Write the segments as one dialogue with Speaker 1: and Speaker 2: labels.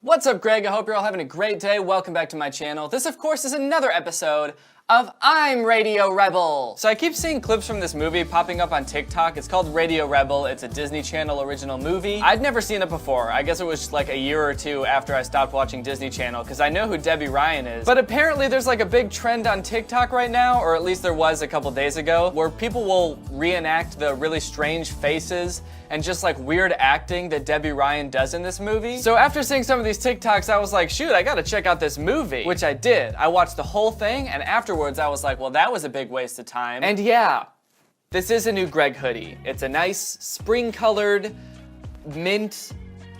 Speaker 1: What's up, Greg? I hope you're all having a great day. Welcome back to my channel. This, of course, is another episode of I'm Radio Rebel. So I keep seeing clips from this movie popping up on TikTok. It's called Radio Rebel. It's a Disney Channel original movie. I'd never seen it before. I guess it was like a year or two after I stopped watching Disney Channel because I know who Debbie Ryan is. But apparently there's like a big trend on TikTok right now, or at least there was a couple days ago, where people will reenact the really strange faces and just like weird acting that Debbie Ryan does in this movie. So after seeing some of these TikToks, I was like, shoot, I gotta check out this movie, which I did. I watched the whole thing, and afterwards I was like, well, that was a big waste of time. And yeah, this is a new Greg hoodie. It's a nice spring-colored mint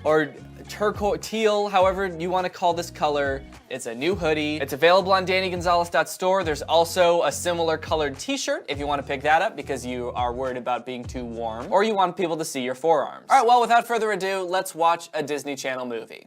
Speaker 1: or turquoise, teal, however you want to call this color. It's a new hoodie. It's available on DannyGonzalez.store. There's also a similar colored t-shirt if you want to pick that up because you are worried about being too warm or you want people to see your forearms. All right, well, without further ado, let's watch a Disney Channel movie.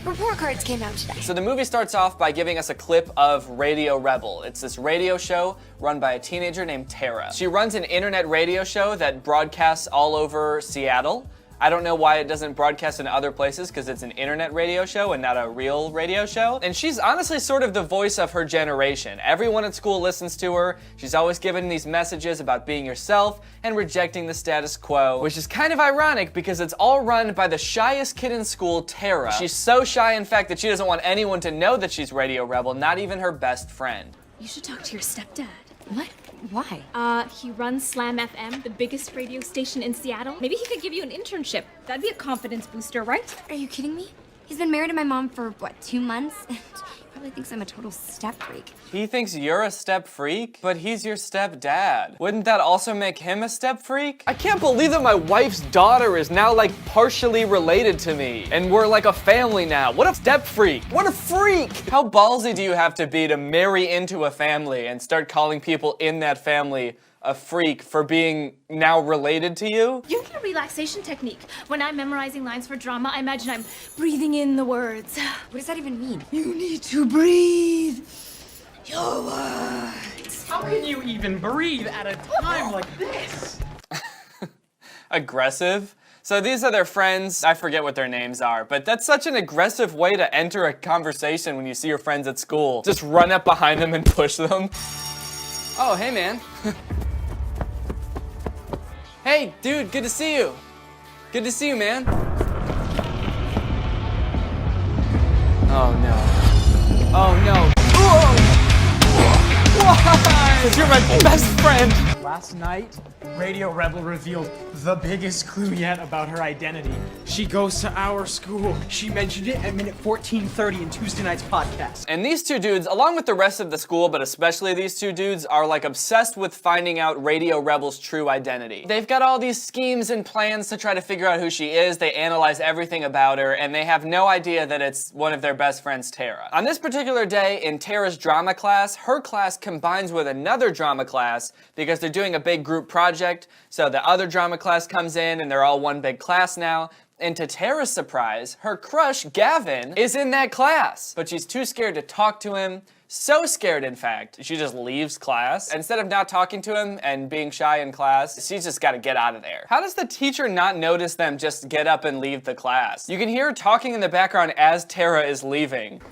Speaker 2: Report cards came out today.
Speaker 1: So the movie starts off by giving us a clip of Radio Rebel. It's this radio show run by a teenager named Tara. She runs an internet radio show that broadcasts all over Seattle. I don't know why it doesn't broadcast in other places because it's an internet radio show and not a real radio show. And she's honestly sort of the voice of her generation. Everyone at school listens to her. She's always giving these messages about being yourself and rejecting the status quo, which is kind of ironic because it's all run by the shyest kid in school, Tara. She's so shy, in fact, that she doesn't want anyone to know that she's Radio Rebel, not even her best friend.
Speaker 3: You should talk to your stepdad.
Speaker 2: What? Why?
Speaker 3: He runs Slam FM, the biggest radio station in Seattle. Maybe he could give you an internship. That'd be a confidence booster, right?
Speaker 2: Are you kidding me? He's been married to my mom for, what, 2 months? And he probably thinks I'm a total step freak.
Speaker 1: He thinks you're a step freak, but he's your stepdad. Wouldn't that also make him a step freak? I can't believe that my wife's daughter is now like partially related to me, and we're like a family now. What a step freak. What a freak. How ballsy do you have to be to marry into a family and start calling people in that family a freak for being now related to you?
Speaker 3: You get a relaxation technique. When I'm memorizing lines for drama, I imagine I'm breathing in the words.
Speaker 2: What does that even mean?
Speaker 3: You need to breathe your words.
Speaker 4: How can you even breathe at a time like this?
Speaker 1: Aggressive? So these are their friends. I forget what their names are, but that's such an aggressive way to enter a conversation when you see your friends at school. Just run up behind them and push them. Oh, hey, man. Hey, dude, good to see you. Good to see you, man. Oh, no. Oh, no. Why? Because you're my best friend.
Speaker 4: Last night, Radio Rebel revealed the biggest clue yet about her identity. She goes to our school. She mentioned it at minute 14:30 in Tuesday night's podcast.
Speaker 1: And these two dudes, along with the rest of the school, but especially these two dudes, are like obsessed with finding out Radio Rebel's true identity. They've got all these schemes and plans to try to figure out who she is. They analyze everything about her, and they have no idea that it's one of their best friends, Tara. On this particular day, in Tara's drama class, her class combines with another drama class because they're doing a big group project. So the other drama class comes in, and they're all one big class now. And to Tara's surprise, her crush, Gavin, is in that class. But she's too scared to talk to him. So scared, in fact, she just leaves class. Instead of not talking to him and being shy in class, she's just gotta get out of there. How does the teacher not notice them just get up and leave the class? You can hear her talking in the background as Tara is leaving.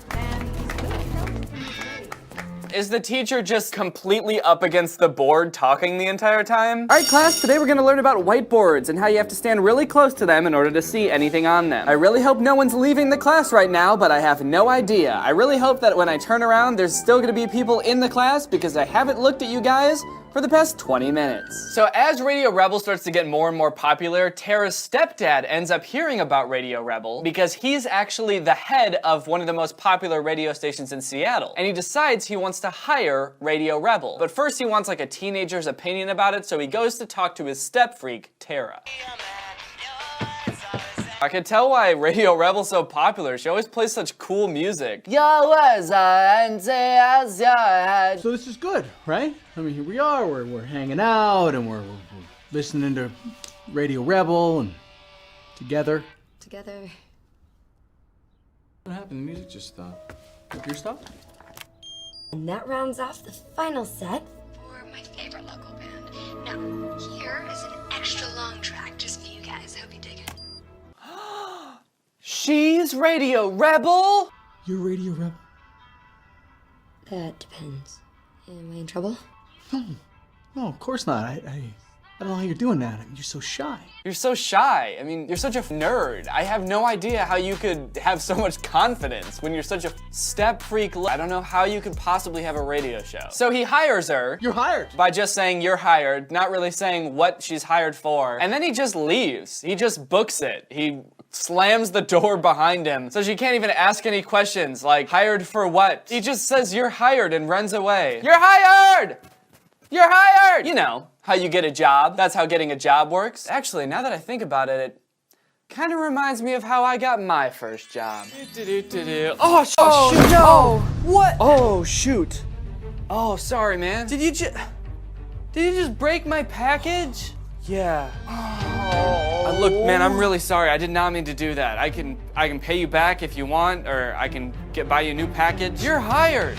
Speaker 1: Is the teacher just completely up against the board talking the entire time? All right, class, today we're gonna learn about whiteboards and how you have to stand really close to them in order to see anything on them. I really hope no one's leaving the class right now, but I have no idea. I really hope that when I turn around, there's still gonna be people in the class because I haven't looked at you guys for the past 20 minutes. So as Radio Rebel starts to get more and more popular, Tara's stepdad ends up hearing about Radio Rebel because he's actually the head of one of the most popular radio stations in Seattle. And he decides he wants to hire Radio Rebel. But first he wants like a teenager's opinion about it, so he goes to talk to his step freak, Tara. I can tell why Radio Rebel's so popular. She always plays such cool music.
Speaker 5: So this is good, right? I mean, here we are, we're hanging out, and we're listening to Radio Rebel, and together.
Speaker 2: Together.
Speaker 5: What happened? The music just stopped. Your stopped?
Speaker 2: And that rounds off the final set.
Speaker 6: For my favorite local band. Now, here is an extra long track just for you guys. Hope you dig it.
Speaker 1: please, Radio Rebel?
Speaker 5: You're Radio Rebel?
Speaker 2: That depends. Am I in trouble?
Speaker 5: No, of course not. I don't know how you're doing that. I mean, you're so shy.
Speaker 1: You're so shy. I mean, you're such a nerd. I have no idea how you could have so much confidence when you're such a step freak. I don't know how you could possibly have a radio show. So he hires her.
Speaker 5: You're hired.
Speaker 1: By just saying you're hired, not really saying what she's hired for. And then he just leaves. He just books it. He slams the door behind him so she can't even ask any questions like, hired for what? He just says you're hired and runs away. You're hired! You're hired! You know, how you get a job. That's how getting a job works. Actually, now that I think about it, it kind of reminds me of how I got my first job. Oh, shoot, no! What? Oh, shoot. Oh, sorry, man. Did you just break my package? Yeah. Oh. Look, man, I'm really sorry. I did not mean to do that. I can pay you back if you want, or I can buy you a new package. You're hired.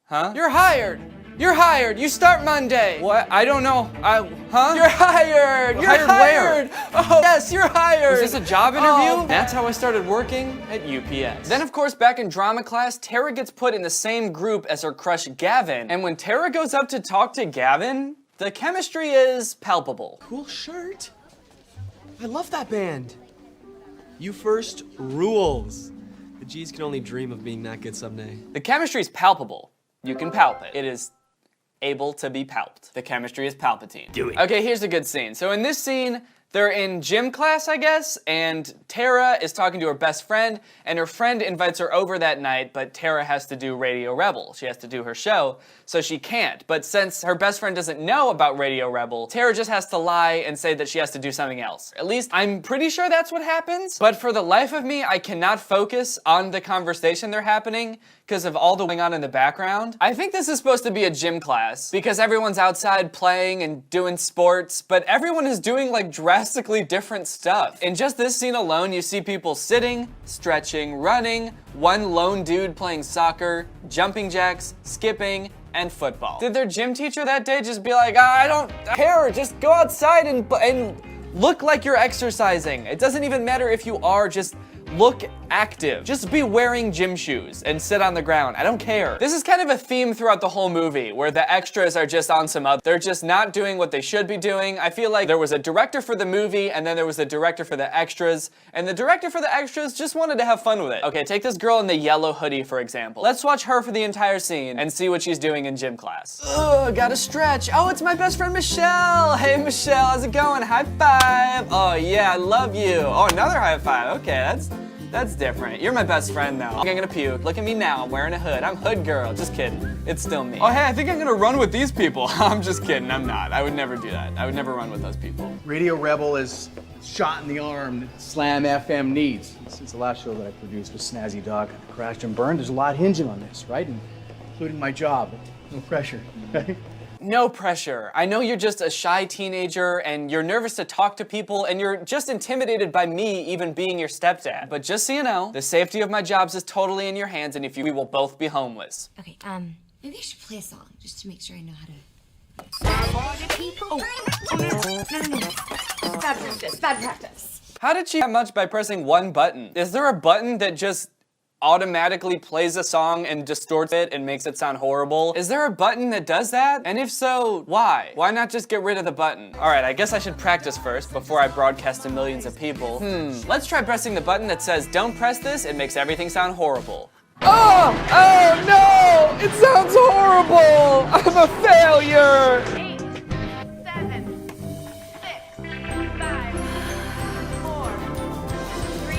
Speaker 1: Huh? You're hired. You're hired. You start Monday. What? I don't know. Huh? You're hired. You're hired. Where? Oh, yes, you're hired. Was this a job interview? Oh. That's how I started working at UPS. Then, of course, back in drama class, Tara gets put in the same group as her crush, Gavin. And when Tara goes up to talk to Gavin, the chemistry is palpable.
Speaker 7: Cool shirt. I love that band. You First rules. The G's can only dream of being that good someday.
Speaker 1: The chemistry is palpable. You can palp it. It is able to be palped. The chemistry is Palpatine. Do it. Okay, here's a good scene. So in this scene, they're in gym class, I guess, and Tara is talking to her best friend, and her friend invites her over that night, but Tara has to do Radio Rebel. She has to do her show, so she can't. But since her best friend doesn't know about Radio Rebel, Tara just has to lie and say that she has to do something else. At least, I'm pretty sure that's what happens, but for the life of me, I cannot focus on the conversation they're happening because of all the going on in the background. I think this is supposed to be a gym class because everyone's outside playing and doing sports, but everyone is doing like drastically different stuff. In just this scene alone, you see people sitting, stretching, running, one lone dude playing soccer, jumping jacks, skipping, and football. Did their gym teacher that day just be like, I don't care, just go outside and look like you're exercising. It doesn't even matter if you are, just look active. Just be wearing gym shoes and sit on the ground. I don't care. This is kind of a theme throughout the whole movie where the extras are just on some other. They're just not doing what they should be doing. I feel like there was a director for the movie and then there was a director for the extras, and the director for the extras just wanted to have fun with it. Okay, take this girl in the yellow hoodie, for example. Let's watch her for the entire scene and see what she's doing in gym class. Ugh, gotta stretch. Oh, it's my best friend, Michelle. Hey, Michelle, how's it going? High five. Oh, yeah, I love you. Oh, another high five. Okay, that's different. You're my best friend, though. I'm gonna puke. Look at me now. I'm wearing a hood. I'm hood girl. Just kidding. It's still me. Oh, hey, I think I'm gonna run with these people. I'm just kidding. I'm not. I would never do that. I would never run with those people.
Speaker 5: Radio Rebel is shot in the arm that Slam FM needs. Since the last show that I produced with Snazzy Dog crashed and burned, there's a lot hinging on this, right? Including my job. No pressure, right?
Speaker 1: No pressure. I know you're just a shy teenager and you're nervous to talk to people and you're just intimidated by me even being your stepdad. But just so you know, the safety of my jobs is totally in your hands, and we will both be homeless.
Speaker 2: Okay, maybe I should play a song just to make sure I know how to. No. Bad practice.
Speaker 1: How did she that much by pressing one button? Is there a button that just automatically plays a song and distorts it and makes it sound horrible? Is there a button that does that? And if so, why? Why not just get rid of the button? All right, I guess I should practice first before I broadcast to millions of people. Let's try pressing the button that says, don't press this, it makes everything sound horrible. Oh no, it sounds horrible. I'm a failure.
Speaker 8: 8, 7, 6, 5, 4, 3.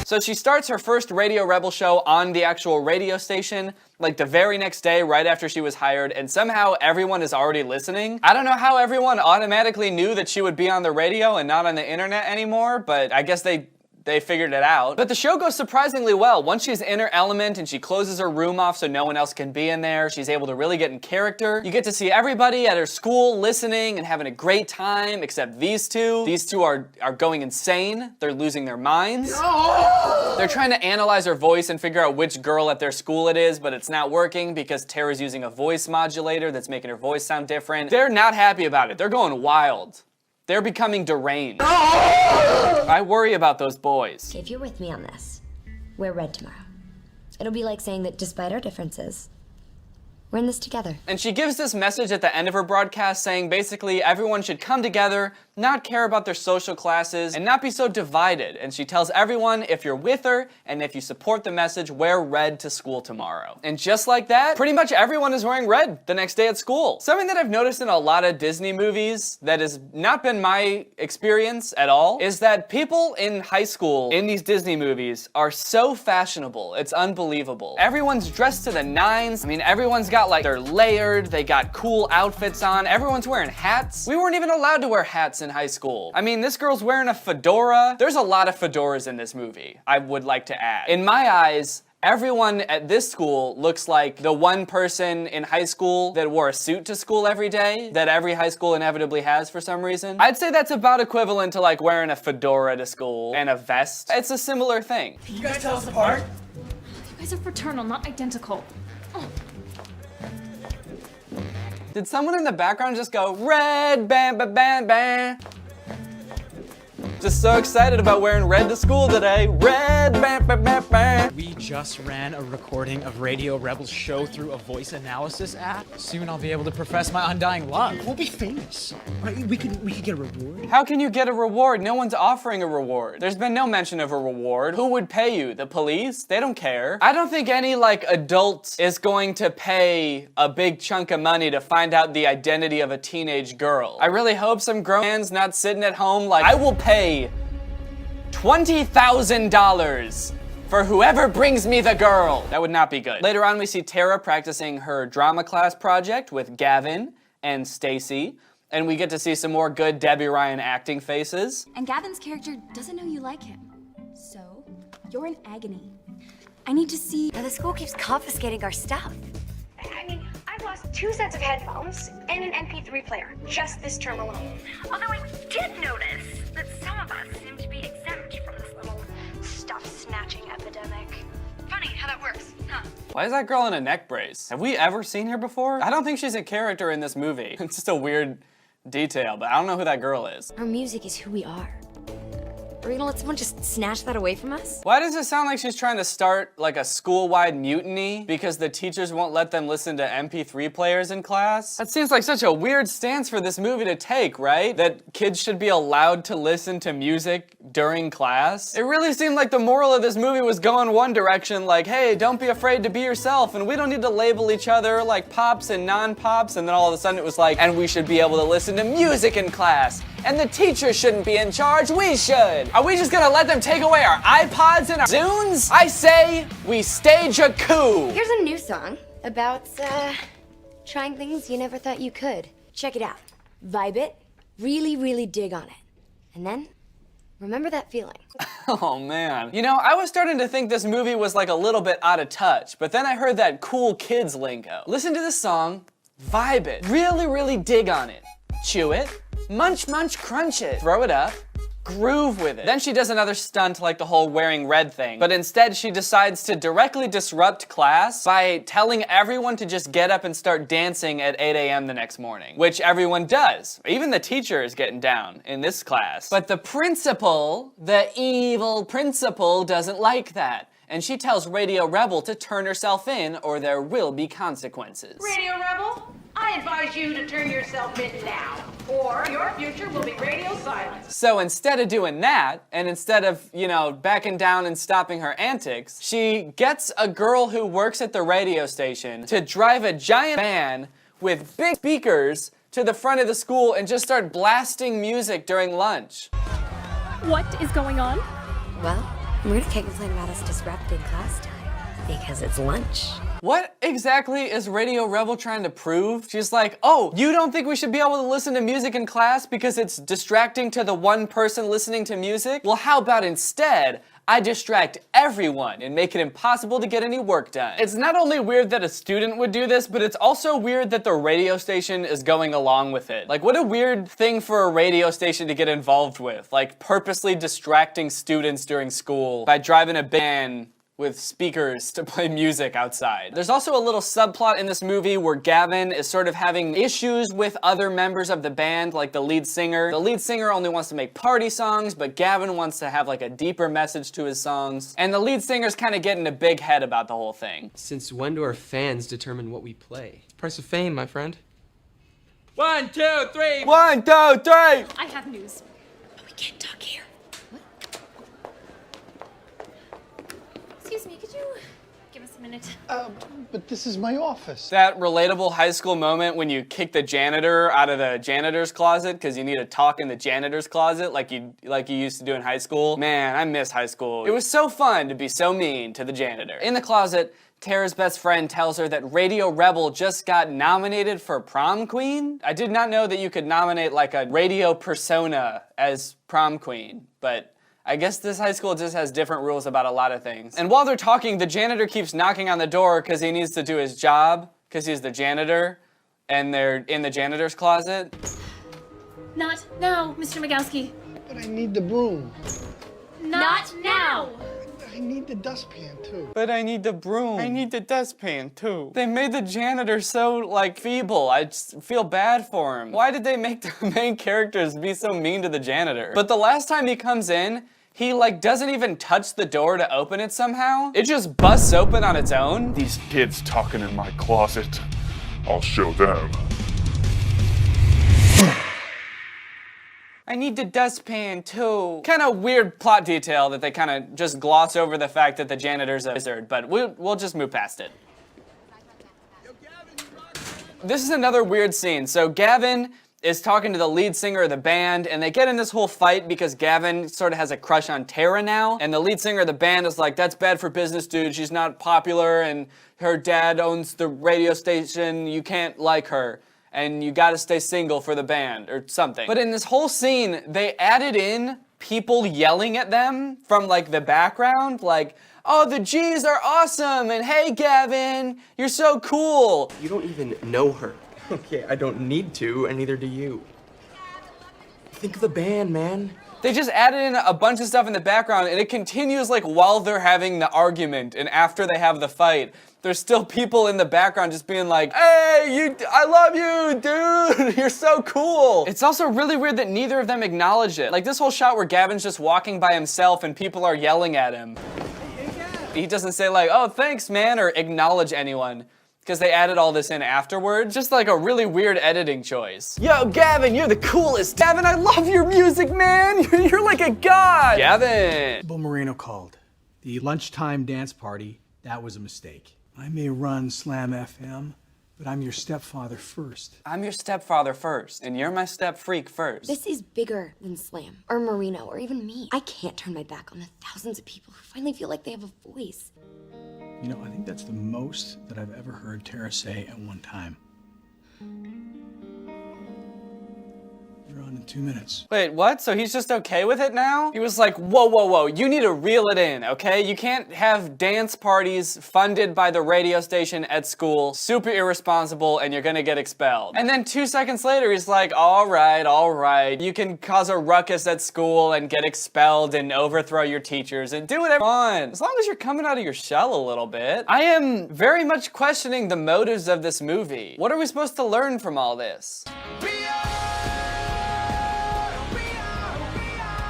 Speaker 1: So she starts her first Radio Rebel show on the actual radio station, like the very next day right after she was hired, and somehow everyone is already listening. I don't know how everyone automatically knew that she would be on the radio and not on the internet anymore, but I guess they figured it out. But the show goes surprisingly well. Once she's in her element and she closes her room off so no one else can be in there, she's able to really get in character. You get to see everybody at her school listening and having a great time, except these two. These two are going insane. They're losing their minds. They're trying to analyze her voice and figure out which girl at their school it is, but it's not working because Tara's using a voice modulator that's making her voice sound different. They're not happy about it. They're going wild. They're becoming deranged. I worry about those boys.
Speaker 2: If you're with me on this, wear red tomorrow. It'll be like saying that despite our differences, we're in this together.
Speaker 1: And she gives this message at the end of her broadcast saying basically everyone should come together, not care about their social classes, and not be so divided. And she tells everyone if you're with her and if you support the message, wear red to school tomorrow. And just like that, pretty much everyone is wearing red the next day at school. Something that I've noticed in a lot of Disney movies that has not been my experience at all is that people in high school in these Disney movies are so fashionable. It's unbelievable. Everyone's dressed to the nines. I mean, everyone's got like, they're layered, they got cool outfits on, everyone's wearing hats. We weren't even allowed to wear hats in high school. I mean, this girl's wearing a fedora. There's a lot of fedoras in this movie, I would like to add. In my eyes, everyone at this school looks like the one person in high school that wore a suit to school every day that every high school inevitably has for some reason. I'd say that's about equivalent to like wearing a fedora to school and a vest. It's a similar thing.
Speaker 4: Can you guys tell us apart?
Speaker 3: You guys are fraternal, not identical. Oh.
Speaker 1: Did someone in the background just go, red, bam, bam, bam, bam? Just so excited about wearing red to school today. Red, bam, bam, bam, bam.
Speaker 4: We just ran a recording of Radio Rebel's show through a voice analysis app. Soon I'll be able to profess my undying love. We'll be famous. Right? We could get a reward.
Speaker 1: How can you get a reward? No one's offering a reward. There's been no mention of a reward. Who would pay you? The police? They don't care. I don't think any like adult is going to pay a big chunk of money to find out the identity of a teenage girl. I really hope some grown man's not sitting at home like, I will pay $20,000 for whoever brings me the girl. That would not be good. Later on, we see Tara practicing her drama class project with Gavin and Stacy, and we get to see some more good Debbie Ryan acting faces.
Speaker 9: And Gavin's character doesn't know you like him. So, you're in agony. I need to see...
Speaker 2: Now the school keeps confiscating our stuff.
Speaker 6: I mean, I've lost 2 sets of headphones and an MP3 player just this term alone. Although I did notice that some of us seem to be exempt from this little stuff-snatching epidemic. Funny how that works, huh?
Speaker 1: Why is that girl in a neck brace? Have we ever seen her before? I don't think she's a character in this movie. It's just a weird detail, but I don't know who that girl is.
Speaker 2: Our music is who we are. Are we gonna let someone just snatch that away from us?
Speaker 1: Why does it sound like she's trying to start like a school-wide mutiny because the teachers won't let them listen to MP3 players in class? That seems like such a weird stance for this movie to take, right? That kids should be allowed to listen to music during class? It really seemed like the moral of this movie was going one direction, like, hey, don't be afraid to be yourself, and we don't need to label each other like pops and non-pops, and then all of a sudden it was like, and we should be able to listen to music in class, and the teacher shouldn't be in charge, we should. Are we just gonna let them take away our iPods and our Zunes? I say we stage a coup.
Speaker 2: Here's a new song about, trying things you never thought you could. Check it out. Vibe it, really, really dig on it. And then, remember that feeling.
Speaker 1: Oh man. You know, I was starting to think this movie was like a little bit out of touch, but then I heard that cool kids lingo. Listen to this song, vibe it, really, really dig on it. Chew it, munch, munch, crunch it, throw it up, groove with it. Then she does another stunt like the whole wearing red thing, but instead she decides to directly disrupt class by telling everyone to just get up and start dancing at 8 a.m. the next morning, which everyone does. Even the teacher is getting down in this class. But the principal, the evil principal, doesn't like that. And she tells Radio Rebel to turn herself in or there will be consequences.
Speaker 8: Radio Rebel, I advise you to turn yourself in now, or your future will be radio silence.
Speaker 1: So instead of doing that, and instead of, you know, backing down and stopping her antics, she gets a girl who works at the radio station to drive a giant van with big speakers to the front of the school and just start blasting music during lunch.
Speaker 3: What is going on?
Speaker 2: Well, Marina can't complain about us disrupting class time because it's lunch.
Speaker 1: What exactly is Radio Rebel trying to prove? She's like, oh, you don't think we should be able to listen to music in class because it's distracting to the one person listening to music? Well, how about instead, I distract everyone and make it impossible to get any work done. It's not only weird that a student would do this, but it's also weird that the radio station is going along with it. Like, what a weird thing for a radio station to get involved with. Like, purposely distracting students during school by driving a van with speakers to play music outside. There's also a little subplot in this movie where Gavin is sort of having issues with other members of the band, like the lead singer. The lead singer only wants to make party songs, but Gavin wants to have like a deeper message to his songs. And the lead singer's kind of getting a big head about the whole thing.
Speaker 7: Since when do our fans determine what we play?
Speaker 10: Price of fame, my friend.
Speaker 7: 1, 2, 3.
Speaker 1: 1, 2, 3!
Speaker 3: I have news.
Speaker 2: We can't talk here.
Speaker 3: Excuse me, could you give us a minute?
Speaker 11: But this is my office.
Speaker 1: That relatable high school moment when you kick the janitor out of the janitor's closet because you need to talk in the janitor's closet like you used to do in high school. Man, I miss high school. It was so fun to be so mean to the janitor. In the closet, Tara's best friend tells her that Radio Rebel just got nominated for prom queen. I did not know that you could nominate like a radio persona as prom queen, but I guess this high school just has different rules about a lot of things. And while they're talking, the janitor keeps knocking on the door because he needs to do his job, because he's the janitor, and they're in the janitor's closet.
Speaker 3: Not now, Mr. Migowski.
Speaker 11: But I need the broom.
Speaker 3: Not now!
Speaker 11: I need the dustpan, too.
Speaker 1: But I need the broom. I need the dustpan, too. They made the janitor so, like, feeble. I just feel bad for him. Why did they make the main characters be so mean to the janitor? But the last time he comes in, he, like, doesn't even touch the door to open it somehow. It just busts open on its own.
Speaker 12: These kids talking in my closet. I'll show them.
Speaker 1: I need the dustpan too. Kind of weird plot detail that they kind of just gloss over the fact that the janitor's a wizard, but we'll just move past it. This is another weird scene. So Gavin is talking to the lead singer of the band, and they get in this whole fight because Gavin sort of has a crush on Tara now, and the lead singer of the band is like, that's bad for business, dude. She's not popular, and her dad owns the radio station. You can't like her. And you gotta stay single for the band, or something. But in this whole scene, they added in people yelling at them from like the background, like, oh, the G's are awesome, and hey, Gavin, you're so cool.
Speaker 10: You don't even know her. Okay, I don't need to, and neither do you. Think of the band, man.
Speaker 1: They just added in a bunch of stuff in the background, and it continues like while they're having the argument, and after they have the fight. There's still people in the background just being like, hey, I love you, dude, you're so cool. It's also really weird that neither of them acknowledge it. Like this whole shot where Gavin's just walking by himself and people are yelling at him. He doesn't say like, oh, thanks, man, or acknowledge anyone. Because they added all this in afterwards. Just like a really weird editing choice. Yo, Gavin, you're the coolest. Gavin, I love your music, man. You're like a god. Gavin.
Speaker 5: Bill Marino called. The lunchtime dance party, that was a mistake. I may run Slam FM, but I'm your stepfather first.
Speaker 1: I'm your stepfather first, and you're my step freak first.
Speaker 2: This is bigger than Slam, or Marino, or even me. I can't turn my back on the thousands of people who finally feel like they have a voice.
Speaker 5: You know, I think that's the most that I've ever heard Tara say at one time. You're on in 2 minutes.
Speaker 1: Wait, what? So he's just okay with it now? He was like, whoa, whoa, whoa, you need to reel it in, okay? You can't have dance parties funded by the radio station at school, super irresponsible, and you're gonna get expelled. And then 2 seconds later, he's like, all right, you can cause a ruckus at school and get expelled and overthrow your teachers and do whatever you want, as long as you're coming out of your shell a little bit. I am very much questioning the motives of this movie. What are we supposed to learn from all this?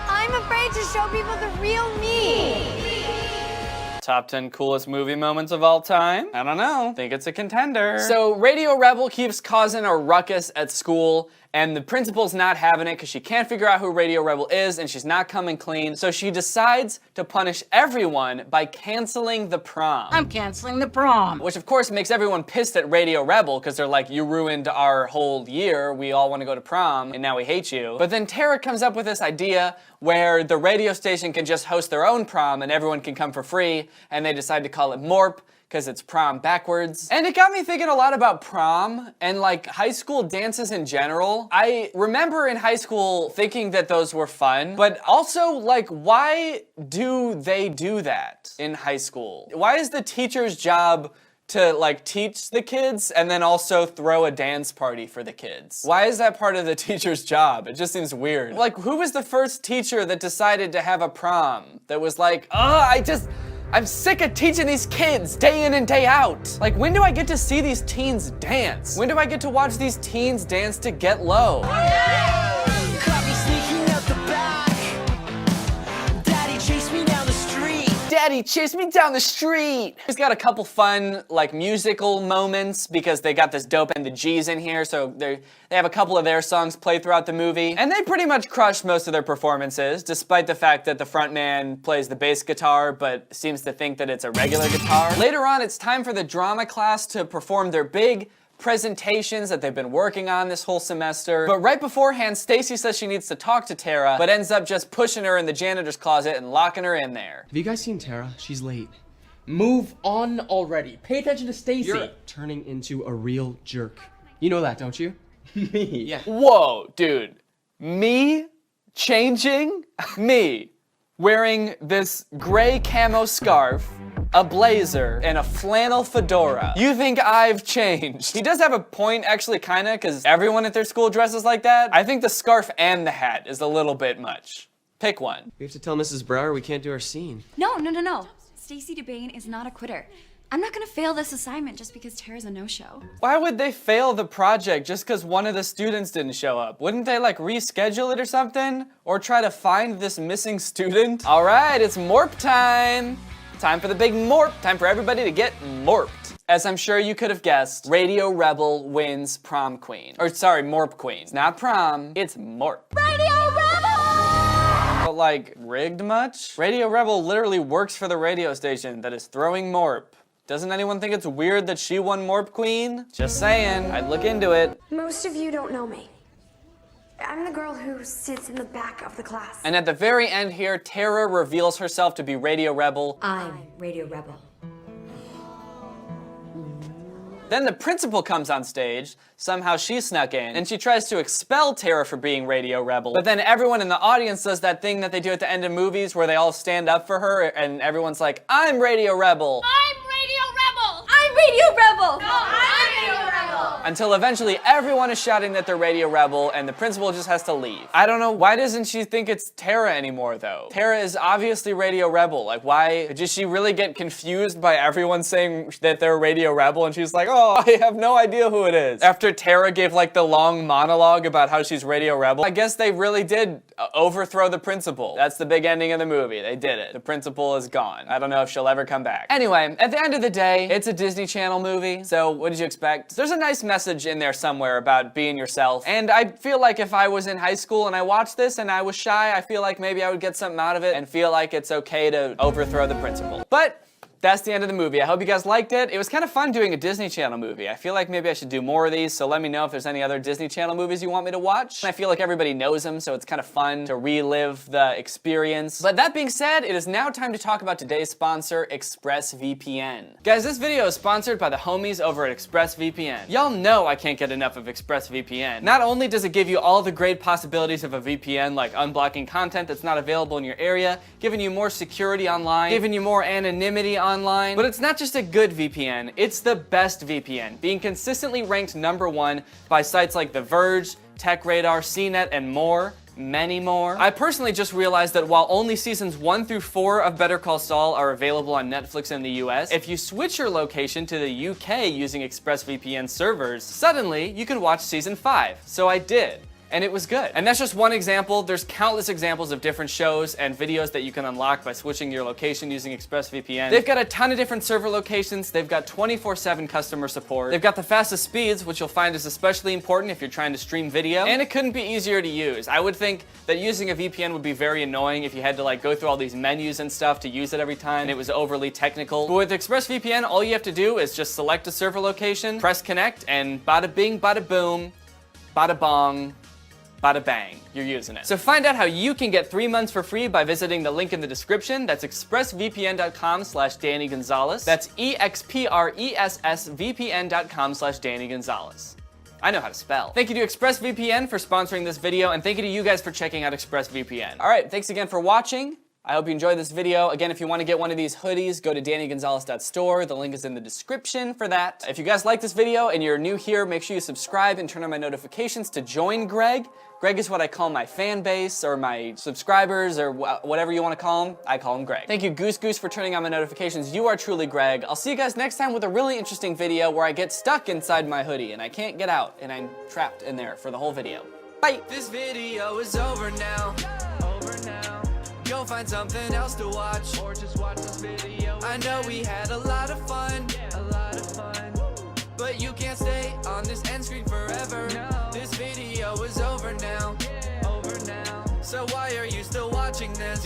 Speaker 2: I'm afraid to show people the real me.
Speaker 1: Top 10 coolest movie moments of all time? I don't know. Think it's a contender. So Radio Rebel keeps causing a ruckus at school, and the principal's not having it because she can't figure out who Radio Rebel is and she's not coming clean. So she decides to punish everyone by canceling the prom.
Speaker 8: I'm canceling the prom.
Speaker 1: Which of course makes everyone pissed at Radio Rebel because they're like, you ruined our whole year. We all want to go to prom and now we hate you. But then Tara comes up with this idea where the radio station can just host their own prom and everyone can come for free, and they decide to call it MORP because it's prom backwards. And it got me thinking a lot about prom and like high school dances in general. I remember in high school thinking that those were fun, but also like, why do they do that in high school? Why is the teacher's job to like teach the kids and then also throw a dance party for the kids? Why is that part of the teacher's job? It just seems weird. Like, who was the first teacher that decided to have a prom that was like, I'm sick of teaching these kids day in and day out. Like, when do I get to see these teens dance? When do I get to watch these teens dance to Get Low? Daddy chased me down the street. He's got a couple fun, like, musical moments because they got this dope and the G's in here, so they have a couple of their songs played throughout the movie. And they pretty much crushed most of their performances, despite the fact that the frontman plays the bass guitar, but seems to think that it's a regular guitar. Later on, it's time for the drama class to perform their big presentations that they've been working on this whole semester. But right beforehand, Stacy says she needs to talk to Tara, but ends up just pushing her in the janitor's closet and locking her in there.
Speaker 7: Have you guys seen Tara? She's late.
Speaker 10: Move on already. Pay attention to Stacy.
Speaker 7: You're turning into a real jerk. You know that, don't you?
Speaker 10: Me.
Speaker 7: Yeah.
Speaker 1: Whoa, dude. Me changing? Me wearing this gray camo scarf, a blazer, and a flannel fedora. You think I've changed? He does have a point, actually, kinda, because everyone at their school dresses like that. I think the scarf and the hat is a little bit much. Pick one.
Speaker 7: We have to tell Mrs. Brower we can't do our scene.
Speaker 9: No. Stacy DeBane is not a quitter. I'm not gonna fail this assignment just because Tara's a no-show.
Speaker 1: Why would they fail the project just because one of the students didn't show up? Wouldn't they, like, reschedule it or something? Or try to find this missing student? All right, it's morp time. Time for the big morp. Time for everybody to get morped. As I'm sure you could have guessed, Radio Rebel wins prom queen. Or sorry, morp queen. It's not prom, it's morp.
Speaker 9: Radio Rebel!
Speaker 1: But like, rigged much? Radio Rebel literally works for the radio station that is throwing morp. Doesn't anyone think it's weird that she won morp queen? Just saying, I'd look into it.
Speaker 6: Most of you don't know me. I'm the girl who sits in the back of the class.
Speaker 1: And at the very end here, Tara reveals herself to be Radio Rebel.
Speaker 2: I'm Radio Rebel.
Speaker 1: Then the principal comes on stage, somehow she snuck in, and she tries to expel Tara for being Radio Rebel. But then everyone in the audience does that thing that they do at the end of movies where they all stand up for her and everyone's like, I'm Radio Rebel.
Speaker 3: I'm Radio Rebel!
Speaker 9: I'm Radio Rebel!
Speaker 3: No, I'm Radio Rebel!
Speaker 1: Until eventually everyone is shouting that they're Radio Rebel and the principal just has to leave. I don't know, why doesn't she think it's Tara anymore though? Tara is obviously Radio Rebel. Like, why did she really get confused by everyone saying that they're Radio Rebel and she's like, oh, I have no idea who it is. After Tara gave like the long monologue about how she's Radio Rebel, I guess they really did overthrow the principal. That's the big ending of the movie. They did it. The principal is gone. I don't know if she'll ever come back. Anyway, at the end of the day, it's a Disney Channel movie, so what did you expect? There's a nice message in there somewhere about being yourself, and I feel like if I was in high school and I watched this and I was shy, I feel like maybe I would get something out of it and feel like it's okay to overthrow the principal. But that's the end of the movie. I hope you guys liked it. It was kind of fun doing a Disney Channel movie. I feel like maybe I should do more of these, so let me know if there's any other Disney Channel movies you want me to watch. I feel like everybody knows them, so it's kind of fun to relive the experience. But that being said, it is now time to talk about today's sponsor, ExpressVPN. Guys, this video is sponsored by the homies over at ExpressVPN. Y'all know I can't get enough of ExpressVPN. Not only does it give you all the great possibilities of a VPN, like unblocking content that's not available in your area, giving you more security online, giving you more anonymity online, but it's not just a good VPN, it's the best VPN, being consistently ranked #1 by sites like The Verge, TechRadar, CNET, and more. Many more. I personally just realized that while only seasons 1 through 4 of Better Call Saul are available on Netflix in the US, if you switch your location to the UK using ExpressVPN servers, suddenly you can watch season 5. So I did. And it was good. And that's just one example. There's countless examples of different shows and videos that you can unlock by switching your location using ExpressVPN. They've got a ton of different server locations. They've got 24/7 customer support. They've got the fastest speeds, which you'll find is especially important if you're trying to stream video. And it couldn't be easier to use. I would think that using a VPN would be very annoying if you had to like go through all these menus and stuff to use it every time and it was overly technical. But with ExpressVPN, all you have to do is just select a server location, press connect, and bada bing, bada boom, bada bong, bada bang, you're using it. So find out how you can get 3 months for free by visiting the link in the description. That's expressvpn.com/Danny Gonzalez. That's EXPRESSVPN.com/Danny Gonzalez. I know how to spell. Thank you to ExpressVPN for sponsoring this video, and thank you to you guys for checking out ExpressVPN. All right, thanks again for watching. I hope you enjoyed this video. Again, if you want to get one of these hoodies, go to DannyGonzalez.store. The link is in the description for that. If you guys like this video and you're new here, make sure you subscribe and turn on my notifications to join Greg. Greg is what I call my fan base, or my subscribers, or whatever you want to call them. I call him Greg. Thank you, Goose Goose, for turning on my notifications. You are truly Greg. I'll see you guys next time with a really interesting video where I get stuck inside my hoodie and I can't get out and I'm trapped in there for the whole video. Bye. This video is over now. Go find something else to watch, or just watch this video. I know we had a lot of fun, but you can't stay on this end screen forever. This video is over now, so why are you still watching this?